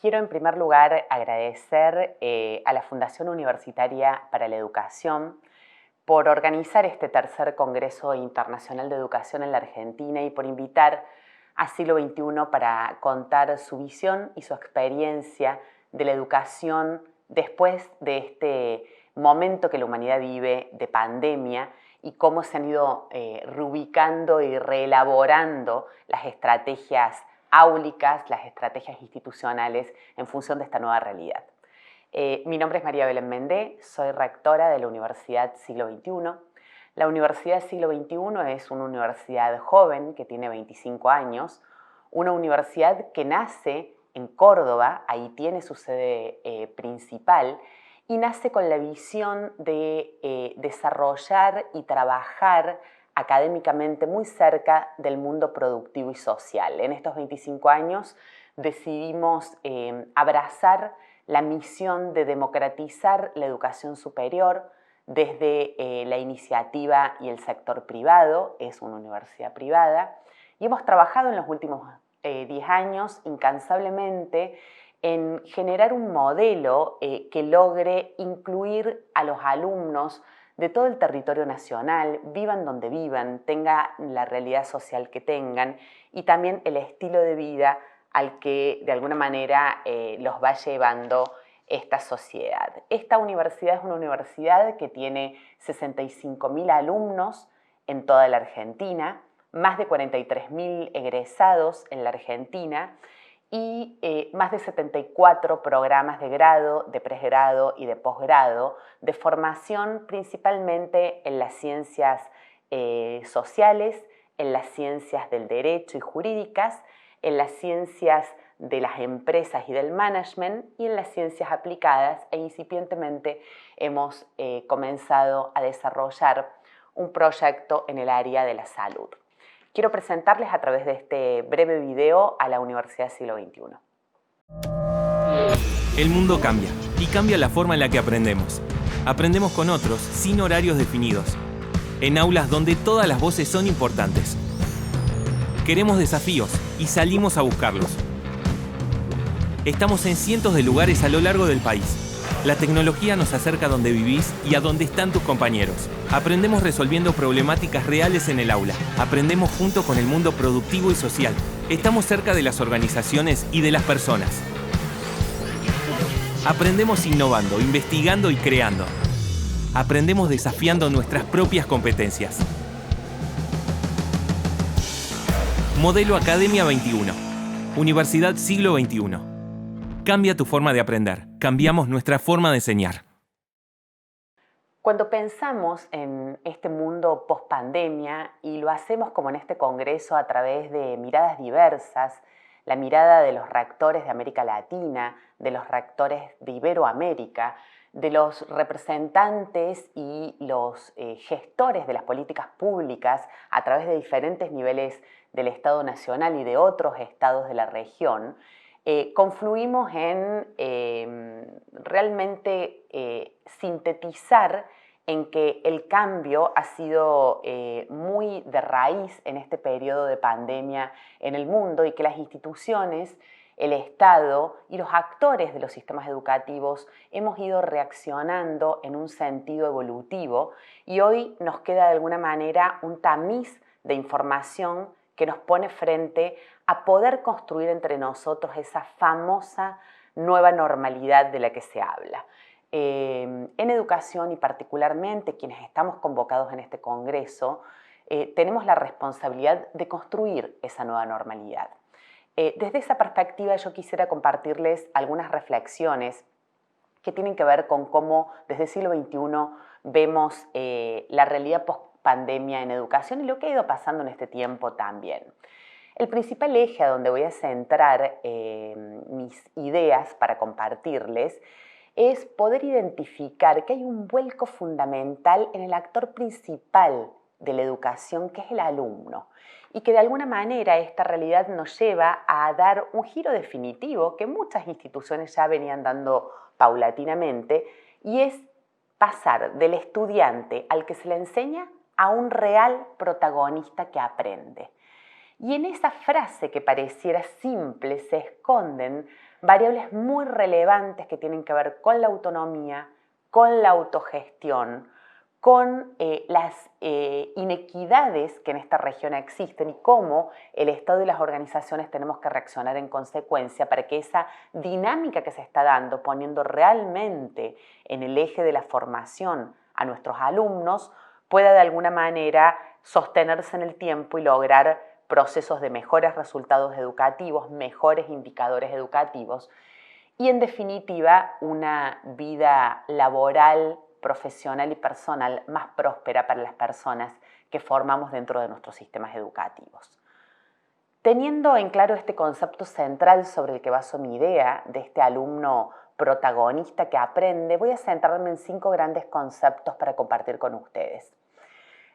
Quiero en primer lugar agradecer a la Fundación Universitaria para la Educación por organizar este tercer Congreso Internacional de Educación en la Argentina y por invitar a Siglo XXI para contar su visión y su experiencia de la educación después de este momento que la humanidad vive de pandemia y cómo se han ido reubicando y reelaborando las estrategias áulicas, las estrategias institucionales en función de esta nueva realidad. Mi nombre es María Belén Mendé, soy rectora de la Universidad Siglo XXI. La Universidad Siglo XXI es una universidad joven que tiene 25 años, una universidad que nace en Córdoba, ahí tiene su sede principal, y nace con la visión de desarrollar y trabajar académicamente muy cerca del mundo productivo y social. En estos 25 años decidimos abrazar la misión de democratizar la educación superior desde la iniciativa y el sector privado, es una universidad privada, y hemos trabajado en los últimos 10 años incansablemente en generar un modelo que logre incluir a los alumnos de todo el territorio nacional, vivan donde vivan, tengan la realidad social que tengan y también el estilo de vida al que de alguna manera los va llevando esta sociedad. Esta universidad es una universidad que tiene 65.000 alumnos en toda la Argentina, más de 43.000 egresados en la Argentina y más de 74 programas de grado, de pregrado y de posgrado, de formación principalmente en las ciencias sociales, en las ciencias del derecho y jurídicas, en las ciencias de las empresas y del management y en las ciencias aplicadas, e incipientemente hemos comenzado a desarrollar un proyecto en el área de la salud. Quiero presentarles a través de este breve video a la Universidad Siglo XXI. El mundo cambia, y cambia la forma en la que aprendemos. Aprendemos con otros, sin horarios definidos, en aulas donde todas las voces son importantes. Queremos desafíos, y salimos a buscarlos. Estamos en cientos de lugares a lo largo del país. La tecnología nos acerca a donde vivís y a donde están tus compañeros. Aprendemos resolviendo problemáticas reales en el aula. Aprendemos junto con el mundo productivo y social. Estamos cerca de las organizaciones y de las personas. Aprendemos innovando, investigando y creando. Aprendemos desafiando nuestras propias competencias. Modelo Academia 21. Universidad Siglo XXI. Cambia tu forma de aprender. Cambiamos nuestra forma de enseñar. Cuando pensamos en este mundo post-pandemia, y lo hacemos como en este congreso a través de miradas diversas, la mirada de los rectores de América Latina, de los rectores de Iberoamérica, de los representantes y los gestores de las políticas públicas a través de diferentes niveles del Estado Nacional y de otros estados de la región, confluimos en realmente sintetizar en que el cambio ha sido muy de raíz en este periodo de pandemia en el mundo y que las instituciones, el Estado y los actores de los sistemas educativos hemos ido reaccionando en un sentido evolutivo y hoy nos queda de alguna manera un tamiz de información que nos pone frente a poder construir entre nosotros esa famosa nueva normalidad de la que se habla. En educación y particularmente quienes estamos convocados en este congreso, tenemos la responsabilidad de construir esa nueva normalidad. Desde esa perspectiva yo quisiera compartirles algunas reflexiones que tienen que ver con cómo desde el siglo XXI vemos la realidad post-pandemia en educación y lo que ha ido pasando en este tiempo también. El principal eje a donde voy a centrar mis ideas para compartirles es poder identificar que hay un vuelco fundamental en el actor principal de la educación, que es el alumno, y que de alguna manera esta realidad nos lleva a dar un giro definitivo que muchas instituciones ya venían dando paulatinamente, y es pasar del estudiante al que se le enseña a un real protagonista que aprende. Y en esa frase que pareciera simple se esconden variables muy relevantes que tienen que ver con la autonomía, con la autogestión, con las inequidades que en esta región existen y cómo el Estado y las organizaciones tenemos que reaccionar en consecuencia para que esa dinámica que se está dando, poniendo realmente en el eje de la formación a nuestros alumnos, pueda de alguna manera sostenerse en el tiempo y lograr procesos de mejores resultados educativos, mejores indicadores educativos y en definitiva una vida laboral, profesional y personal más próspera para las personas que formamos dentro de nuestros sistemas educativos. Teniendo en claro este concepto central sobre el que baso mi idea de este alumno protagonista que aprende, voy a centrarme en 5 grandes conceptos para compartir con ustedes.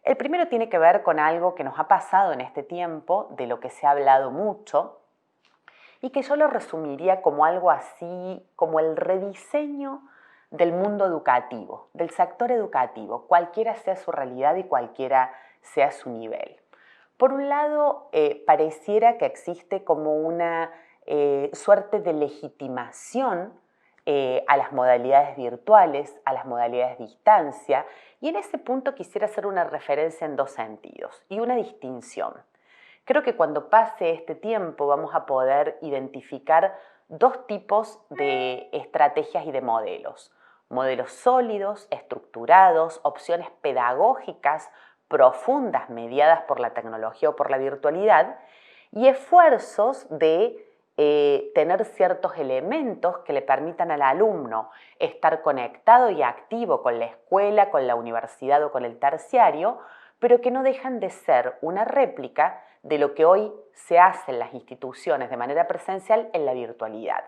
El primero tiene que ver con algo que nos ha pasado en este tiempo, de lo que se ha hablado mucho, y que yo lo resumiría como algo así, como el rediseño del mundo educativo, del sector educativo, cualquiera sea su realidad y cualquiera sea su nivel. Por un lado, pareciera que existe como una suerte de legitimación a las modalidades virtuales, a las modalidades de distancia, y en ese punto quisiera hacer una referencia en 2 sentidos y una distinción. Creo que cuando pase este tiempo vamos a poder identificar 2 tipos de estrategias y de modelos. Modelos sólidos, estructurados, opciones pedagógicas profundas mediadas por la tecnología o por la virtualidad y esfuerzos de tener ciertos elementos que le permitan al alumno estar conectado y activo con la escuela, con la universidad o con el terciario, pero que no dejan de ser una réplica de lo que hoy se hace en las instituciones de manera presencial en la virtualidad.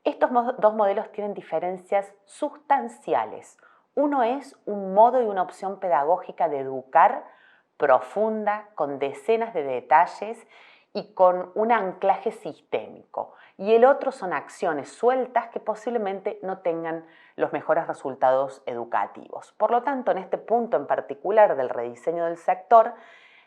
Estos 2 modelos tienen diferencias sustanciales. Uno es un modo y una opción pedagógica de educar profunda, con decenas de detalles y con un anclaje sistémico. Y el otro son acciones sueltas que posiblemente no tengan los mejores resultados educativos. Por lo tanto, en este punto en particular del rediseño del sector,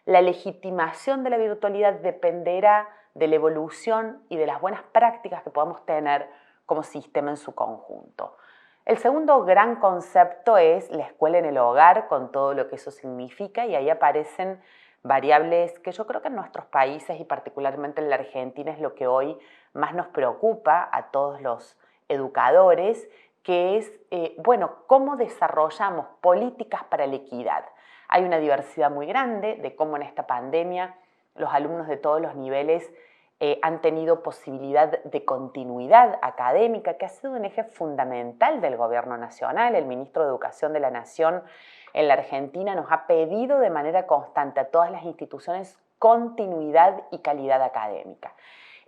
la legitimación de la virtualidad dependerá de la evolución y de las buenas prácticas que podamos tener como sistema en su conjunto. El segundo gran concepto es la escuela en el hogar, con todo lo que eso significa, y ahí aparecen variables que yo creo que en nuestros países y particularmente en la Argentina es lo que hoy más nos preocupa a todos los educadores, que es, cómo desarrollamos políticas para la equidad. Hay una diversidad muy grande de cómo en esta pandemia los alumnos de todos los niveles han tenido posibilidad de continuidad académica, que ha sido un eje fundamental del Gobierno Nacional. El ministro de Educación de la Nación en la Argentina nos ha pedido de manera constante a todas las instituciones continuidad y calidad académica.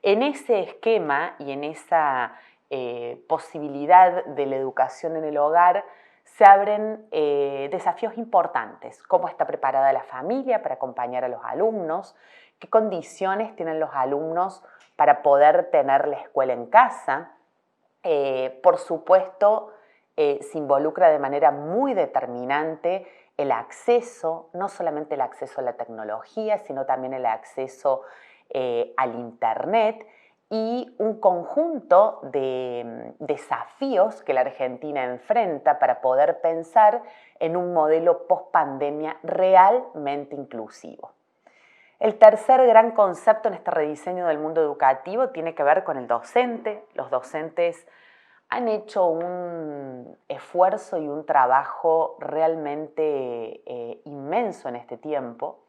En ese esquema y en esa posibilidad de la educación en el hogar se abren desafíos importantes. ¿Cómo está preparada la familia para acompañar a los alumnos? ¿Qué condiciones tienen los alumnos para poder tener la escuela en casa? Por supuesto, se involucra de manera muy determinante el acceso, no solamente el acceso a la tecnología, sino también el acceso al Internet y un conjunto de desafíos que la Argentina enfrenta para poder pensar en un modelo post-pandemia realmente inclusivo. El tercer gran concepto en este rediseño del mundo educativo tiene que ver con el docente. Los docentes han hecho un esfuerzo y un trabajo realmente inmenso en este tiempo.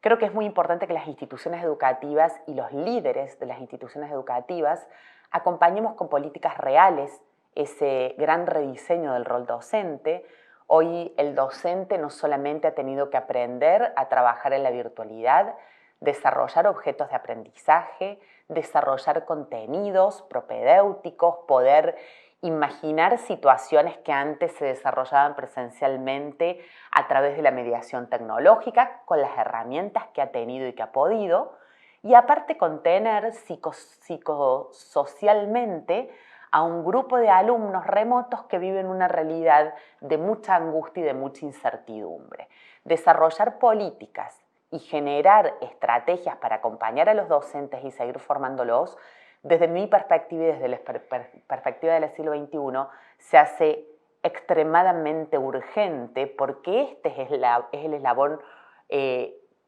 Creo que es muy importante que las instituciones educativas y los líderes de las instituciones educativas acompañemos con políticas reales ese gran rediseño del rol docente. Hoy el docente no solamente ha tenido que aprender a trabajar en la virtualidad, desarrollar objetos de aprendizaje, desarrollar contenidos propedéuticos, poder imaginar situaciones que antes se desarrollaban presencialmente a través de la mediación tecnológica, con las herramientas que ha tenido y que ha podido, y aparte contener psicosocialmente a un grupo de alumnos remotos que viven una realidad de mucha angustia y de mucha incertidumbre. Desarrollar políticas y generar estrategias para acompañar a los docentes y seguir formándolos desde mi perspectiva y desde la perspectiva del siglo XXI, se hace extremadamente urgente porque este es el eslabón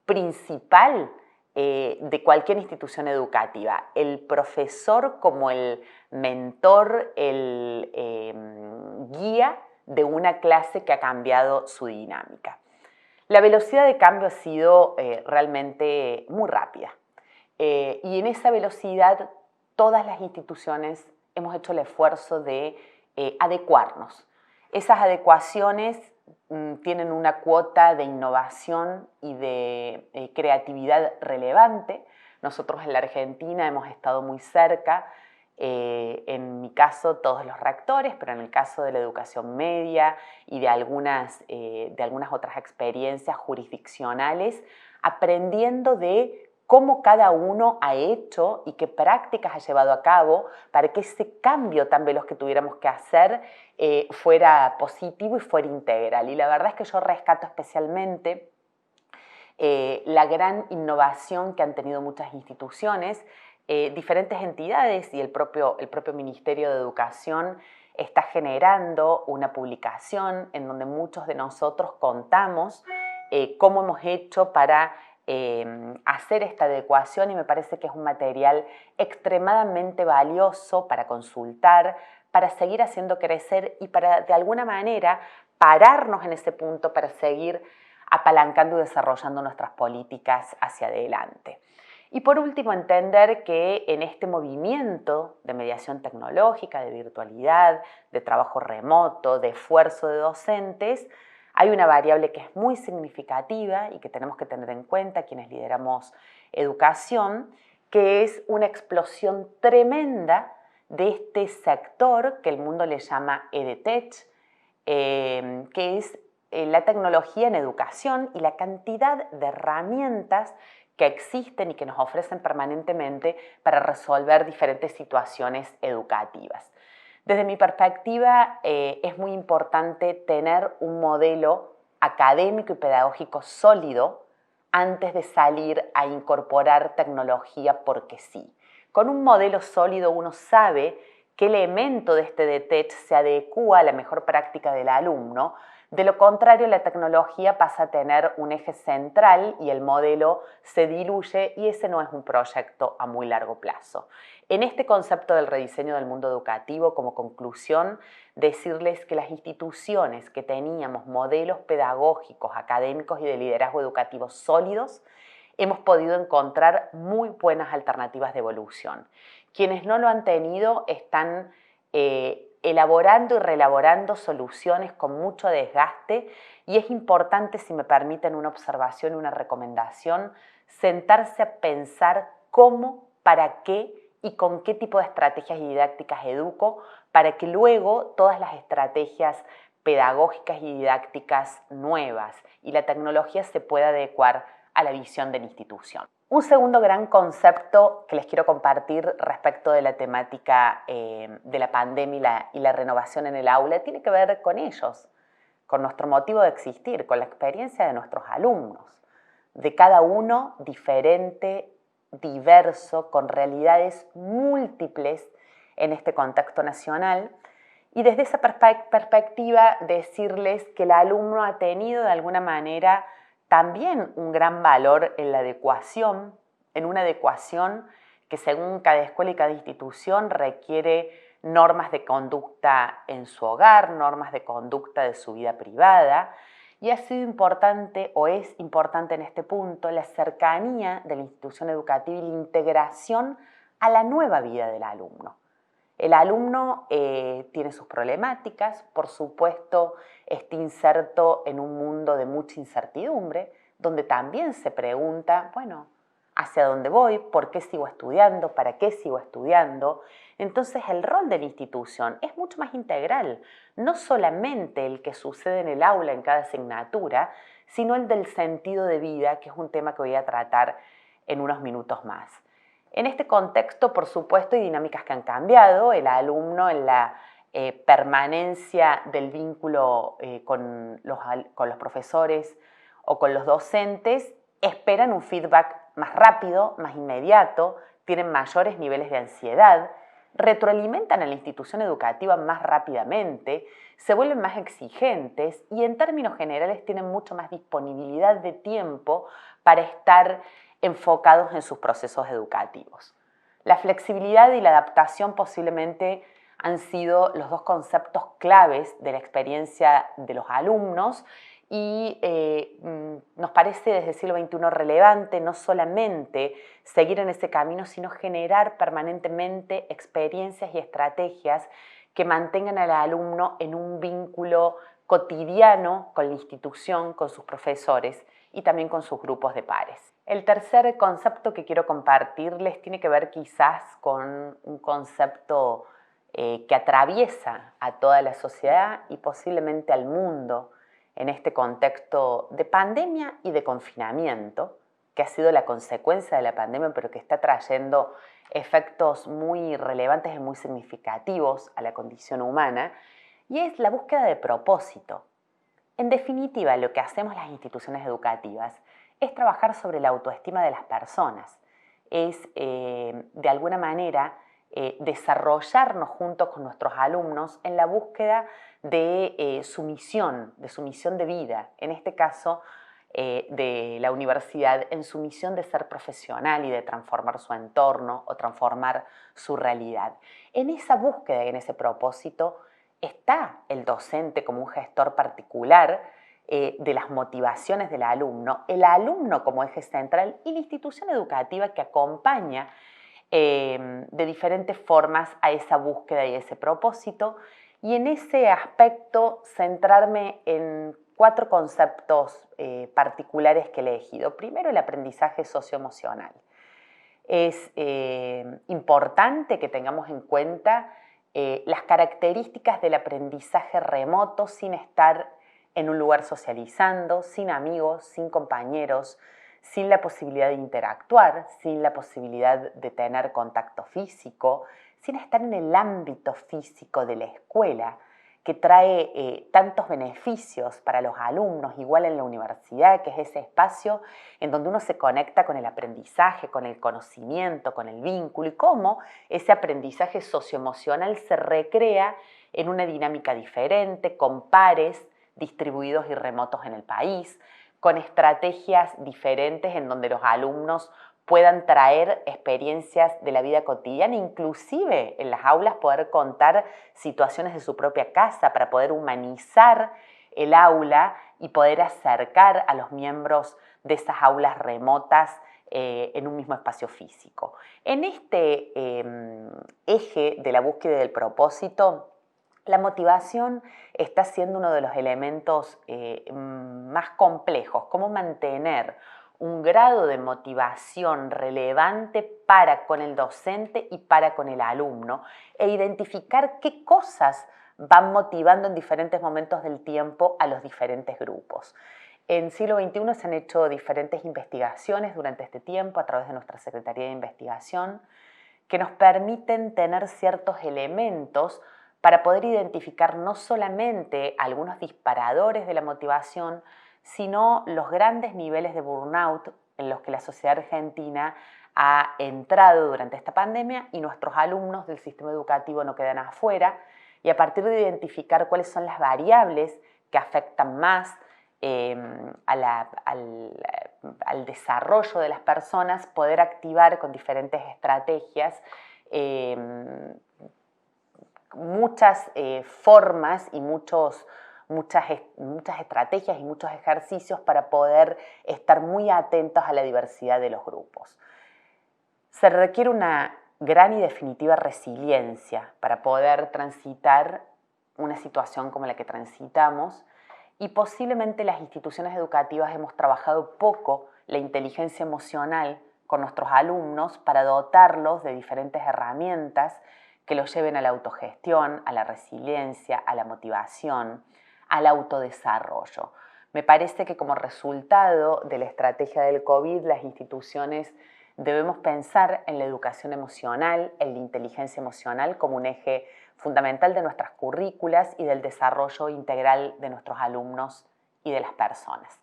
principal de cualquier institución educativa. El profesor como el mentor, el guía de una clase que ha cambiado su dinámica. La velocidad de cambio ha sido realmente muy rápida y en esa velocidad todas las instituciones hemos hecho el esfuerzo de adecuarnos. Esas adecuaciones tienen una cuota de innovación y de creatividad relevante. Nosotros en la Argentina hemos estado muy cerca, en mi caso todos los rectores, pero en el caso de la educación media y de algunas otras experiencias jurisdiccionales, aprendiendo de cómo cada uno ha hecho y qué prácticas ha llevado a cabo para que ese cambio tan veloz que tuviéramos que hacer fuera positivo y fuera integral. Y la verdad es que yo rescato especialmente la gran innovación que han tenido muchas instituciones, diferentes entidades y el propio Ministerio de Educación está generando una publicación en donde muchos de nosotros contamos cómo hemos hecho para hacer esta adecuación y me parece que es un material extremadamente valioso para consultar, para seguir haciendo crecer y para de alguna manera pararnos en ese punto para seguir apalancando y desarrollando nuestras políticas hacia adelante. Y por último, entender que en este movimiento de mediación tecnológica, de virtualidad, de trabajo remoto, de esfuerzo de docentes, hay una variable que es muy significativa y que tenemos que tener en cuenta quienes lideramos educación, que es una explosión tremenda de este sector que el mundo le llama EdTech, que es la tecnología en educación y la cantidad de herramientas que existen y que nos ofrecen permanentemente para resolver diferentes situaciones educativas. Desde mi perspectiva, es muy importante tener un modelo académico y pedagógico sólido antes de salir a incorporar tecnología porque sí. Con un modelo sólido uno sabe qué elemento de este DTEC se adecúa a la mejor práctica del alumno. De lo contrario, la tecnología pasa a tener un eje central y el modelo se diluye y ese no es un proyecto a muy largo plazo. En este concepto del rediseño del mundo educativo, como conclusión, decirles que las instituciones que teníamos modelos pedagógicos, académicos y de liderazgo educativo sólidos, hemos podido encontrar muy buenas alternativas de evolución. Quienes no lo han tenido están elaborando y reelaborando soluciones con mucho desgaste y es importante, si me permiten una observación y una recomendación, sentarse a pensar cómo, para qué y con qué tipo de estrategias y didácticas educo para que luego todas las estrategias pedagógicas y didácticas nuevas y la tecnología se pueda adecuar a la visión de la institución. Un segundo gran concepto que les quiero compartir respecto de la temática de la pandemia y la renovación en el aula tiene que ver con ellos, con nuestro motivo de existir, con la experiencia de nuestros alumnos, de cada uno diferente, diverso, con realidades múltiples en este contexto nacional. Y desde esa perspectiva decirles que el alumno ha tenido de alguna manera también un gran valor en la adecuación, en una adecuación que según cada escuela y cada institución requiere normas de conducta en su hogar, normas de conducta de su vida privada, y ha sido importante o es importante en este punto la cercanía de la institución educativa y la integración a la nueva vida del alumno. El alumno tiene sus problemáticas, por supuesto está inserto en un mundo de mucha incertidumbre, donde también se pregunta, bueno, ¿hacia dónde voy? ¿Por qué sigo estudiando? ¿Para qué sigo estudiando? Entonces el rol de la institución es mucho más integral, no solamente el que sucede en el aula en cada asignatura, sino el del sentido de vida, que es un tema que voy a tratar en unos minutos más. En este contexto, por supuesto, hay dinámicas que han cambiado. El alumno en la permanencia del vínculo con los profesores o con los docentes esperan un feedback más rápido, más inmediato, tienen mayores niveles de ansiedad, retroalimentan a la institución educativa más rápidamente, se vuelven más exigentes y en términos generales tienen mucho más disponibilidad de tiempo para estar enfocados en sus procesos educativos. La flexibilidad y la adaptación posiblemente han sido los dos conceptos claves de la experiencia de los alumnos y nos parece desde el siglo XXI relevante no solamente seguir en ese camino, sino generar permanentemente experiencias y estrategias que mantengan al alumno en un vínculo cotidiano con la institución, con sus profesores y también con sus grupos de pares. El tercer concepto que quiero compartirles tiene que ver quizás con un concepto que atraviesa a toda la sociedad y posiblemente al mundo en este contexto de pandemia y de confinamiento, que ha sido la consecuencia de la pandemia, pero que está trayendo efectos muy relevantes y muy significativos a la condición humana, y es la búsqueda de propósito. En definitiva, lo que hacemos las instituciones educativas es trabajar sobre la autoestima de las personas, es de alguna manera desarrollarnos junto con nuestros alumnos en la búsqueda de su misión de vida, en este caso de la universidad, en su misión de ser profesional y de transformar su entorno o transformar su realidad. En esa búsqueda y en ese propósito está el docente como un gestor particular de las motivaciones del alumno, el alumno como eje central y la institución educativa que acompaña de diferentes formas a esa búsqueda y ese propósito. Y en ese aspecto centrarme en 4 conceptos particulares que he elegido. Primero, el aprendizaje socioemocional. Es importante que tengamos en cuenta las características del aprendizaje remoto sin estar en un lugar socializando, sin amigos, sin compañeros, sin la posibilidad de interactuar, sin la posibilidad de tener contacto físico, sin estar en el ámbito físico de la escuela, que trae tantos beneficios para los alumnos, igual en la universidad, que es ese espacio en donde uno se conecta con el aprendizaje, con el conocimiento, con el vínculo, y cómo ese aprendizaje socioemocional se recrea en una dinámica diferente, con pares distribuidos y remotos en el país, con estrategias diferentes en donde los alumnos puedan traer experiencias de la vida cotidiana, inclusive en las aulas poder contar situaciones de su propia casa para poder humanizar el aula y poder acercar a los miembros de esas aulas remotas en un mismo espacio físico. En este eje de la búsqueda del propósito, la motivación está siendo uno de los elementos más complejos. Cómo mantener un grado de motivación relevante para con el docente y para con el alumno e identificar qué cosas van motivando en diferentes momentos del tiempo a los diferentes grupos. En siglo XXI se han hecho diferentes investigaciones durante este tiempo a través de nuestra Secretaría de Investigación que nos permiten tener ciertos elementos para poder identificar no solamente algunos disparadores de la motivación, sino los grandes niveles de burnout en los que la sociedad argentina ha entrado durante esta pandemia y nuestros alumnos del sistema educativo no quedan afuera, y a partir de identificar cuáles son las variables que afectan más al desarrollo de las personas, poder activar con diferentes estrategias muchas formas y muchas estrategias y muchos ejercicios para poder estar muy atentos a la diversidad de los grupos. Se requiere una gran y definitiva resiliencia para poder transitar una situación como la que transitamos, y posiblemente las instituciones educativas hemos trabajado poco la inteligencia emocional con nuestros alumnos para dotarlos de diferentes herramientas que los lleven a la autogestión, a la resiliencia, a la motivación, al autodesarrollo. Me parece que como resultado de la estrategia del COVID, las instituciones debemos pensar en la educación emocional, en la inteligencia emocional como un eje fundamental de nuestras currículas y del desarrollo integral de nuestros alumnos y de las personas.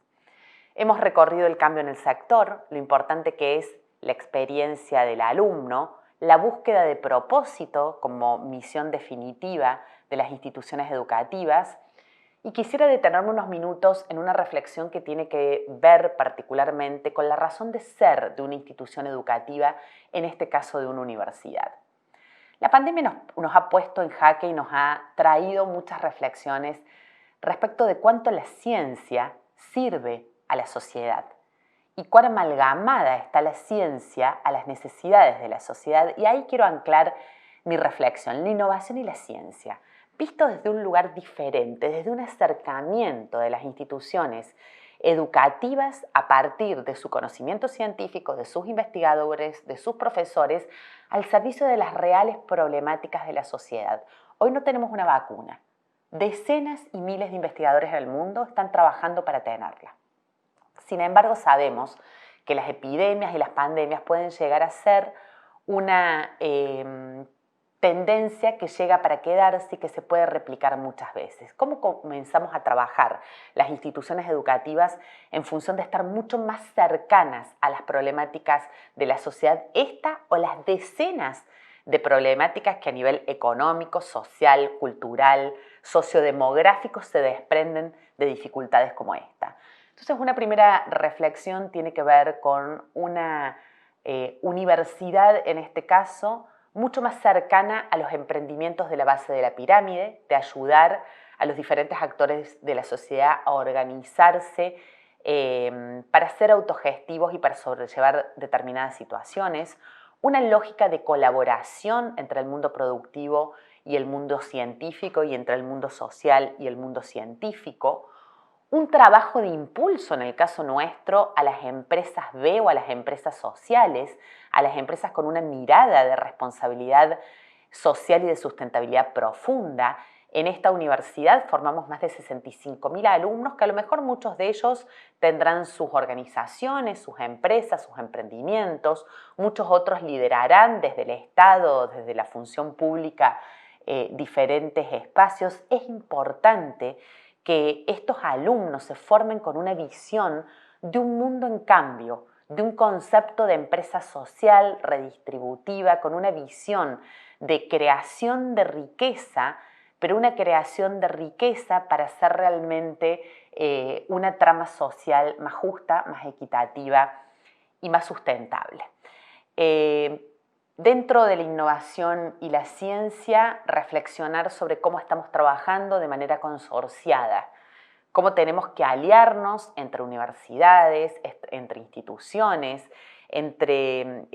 Hemos recorrido el cambio en el sector, lo importante que es la experiencia del alumno, la búsqueda de propósito como misión definitiva de las instituciones educativas. Y quisiera detenerme unos minutos en una reflexión que tiene que ver particularmente con la razón de ser de una institución educativa, en este caso de una universidad. La pandemia nos ha puesto en jaque y nos ha traído muchas reflexiones respecto de cuánto la ciencia sirve a la sociedad y cuán amalgamada está la ciencia a las necesidades de la sociedad. Y ahí quiero anclar mi reflexión, la innovación y la ciencia, visto desde un lugar diferente, desde un acercamiento de las instituciones educativas a partir de su conocimiento científico, de sus investigadores, de sus profesores, al servicio de las reales problemáticas de la sociedad. Hoy no tenemos una vacuna. Decenas y miles de investigadores en el mundo están trabajando para tenerla. Sin embargo, sabemos que las epidemias y las pandemias pueden llegar a ser una tendencia que llega para quedarse y que se puede replicar muchas veces. ¿Cómo comenzamos a trabajar las instituciones educativas en función de estar mucho más cercanas a las problemáticas de la sociedad, esta o las decenas de problemáticas que a nivel económico, social, cultural, sociodemográfico se desprenden de dificultades como esta? Entonces, una primera reflexión tiene que ver con una universidad, en este caso, mucho más cercana a los emprendimientos de la base de la pirámide, de ayudar a los diferentes actores de la sociedad a organizarse para ser autogestivos y para sobrellevar determinadas situaciones, una lógica de colaboración entre el mundo productivo y el mundo científico y entre el mundo social y el mundo científico, un trabajo de impulso, en el caso nuestro, a las empresas B o a las empresas sociales, a las empresas con una mirada de responsabilidad social y de sustentabilidad profunda. En esta universidad formamos más de 65.000 alumnos que a lo mejor muchos de ellos tendrán sus organizaciones, sus empresas, sus emprendimientos. Muchos otros liderarán desde el Estado, desde la función pública, diferentes espacios. Es importante que estos alumnos se formen con una visión de un mundo en cambio, de un concepto de empresa social, redistributiva, con una visión de creación de riqueza, pero una creación de riqueza para hacer realmente una trama social más justa, más equitativa y más sustentable. Dentro de la innovación y la ciencia, reflexionar sobre cómo estamos trabajando de manera consorciada, cómo tenemos que aliarnos entre universidades, entre instituciones, entre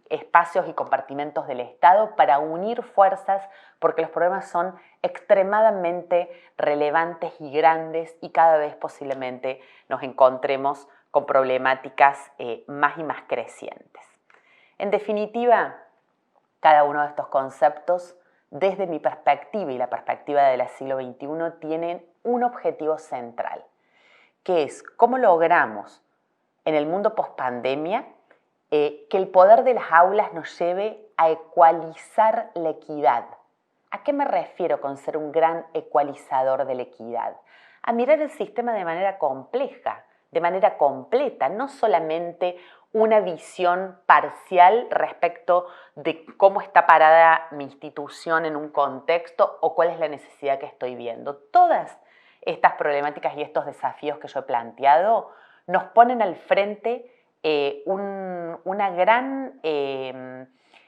espacios y compartimentos del Estado para unir fuerzas, porque los problemas son extremadamente relevantes y grandes y cada vez posiblemente nos encontremos con problemáticas más y más crecientes. En definitiva, cada uno de estos conceptos, desde mi perspectiva y la perspectiva del siglo XXI, tienen un objetivo central, que es cómo logramos en el mundo pospandemia que el poder de las aulas nos lleve a ecualizar la equidad. ¿A qué me refiero con ser un gran ecualizador de la equidad? A mirar el sistema de manera compleja, de manera completa, no solamente una visión parcial respecto de cómo está parada mi institución en un contexto o cuál es la necesidad que estoy viendo. Todas estas problemáticas y estos desafíos que yo he planteado nos ponen al frente una gran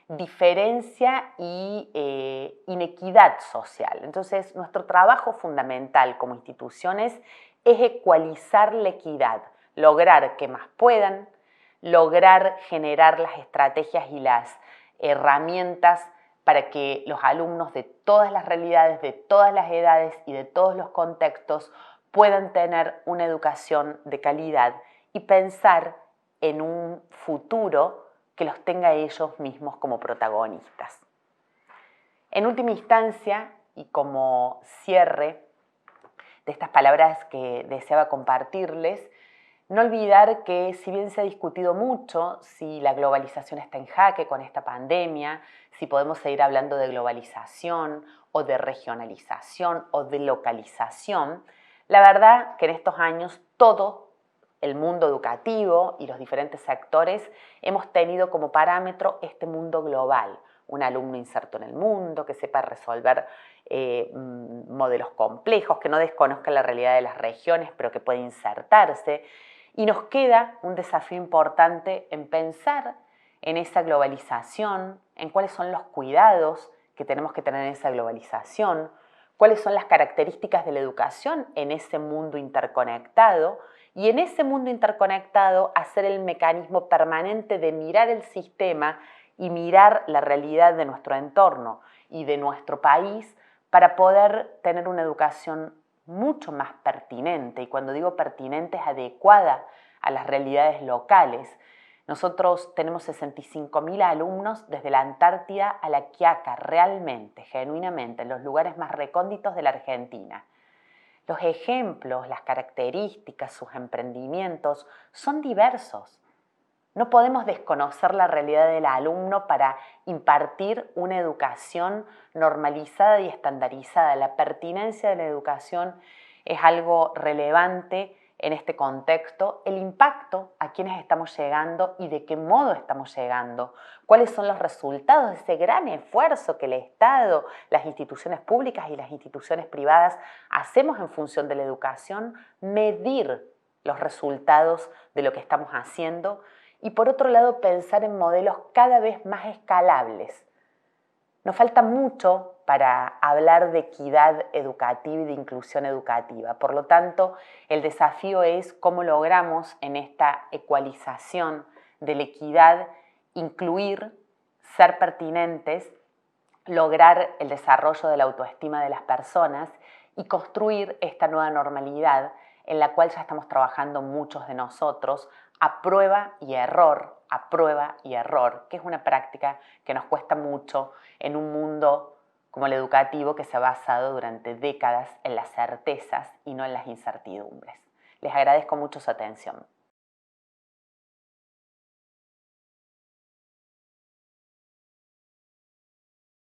diferencia y inequidad social. Entonces, nuestro trabajo fundamental como instituciones es ecualizar la equidad, lograr que más puedan, lograr generar las estrategias y las herramientas para que los alumnos de todas las realidades, de todas las edades y de todos los contextos puedan tener una educación de calidad y pensar en un futuro que los tenga ellos mismos como protagonistas. En última instancia, y como cierre de estas palabras que deseaba compartirles, no olvidar que si bien se ha discutido mucho si la globalización está en jaque con esta pandemia, si podemos seguir hablando de globalización o de regionalización o de localización, la verdad que en estos años todo el mundo educativo y los diferentes sectores hemos tenido como parámetro este mundo global. Un alumno inserto en el mundo, que sepa resolver modelos complejos, que no desconozca la realidad de las regiones, pero que puede insertarse. Y nos queda un desafío importante en pensar en esa globalización, en cuáles son los cuidados que tenemos que tener en esa globalización, cuáles son las características de la educación en ese mundo interconectado, y en ese mundo interconectado hacer el mecanismo permanente de mirar el sistema y mirar la realidad de nuestro entorno y de nuestro país para poder tener una educación mucho más pertinente, y cuando digo pertinente es adecuada a las realidades locales. Nosotros tenemos 65.000 alumnos desde la Antártida a la Quiaca, realmente, genuinamente, en los lugares más recónditos de la Argentina. Los ejemplos, las características, sus emprendimientos son diversos. No podemos desconocer la realidad del alumno para impartir una educación normalizada y estandarizada. La pertinencia de la educación es algo relevante en este contexto, el impacto a quienes estamos llegando y de qué modo estamos llegando, cuáles son los resultados de ese gran esfuerzo que el Estado, las instituciones públicas y las instituciones privadas hacemos en función de la educación, medir los resultados de lo que estamos haciendo y por otro lado pensar en modelos cada vez más escalables. Nos falta mucho para hablar de equidad educativa y de inclusión educativa. Por lo tanto, el desafío es cómo logramos en esta ecualización de la equidad incluir, ser pertinentes, lograr el desarrollo de la autoestima de las personas y construir esta nueva normalidad en la cual ya estamos trabajando muchos de nosotros a prueba y error, que es una práctica que nos cuesta mucho en un mundo como el educativo que se ha basado durante décadas en las certezas y no en las incertidumbres. Les agradezco mucho su atención.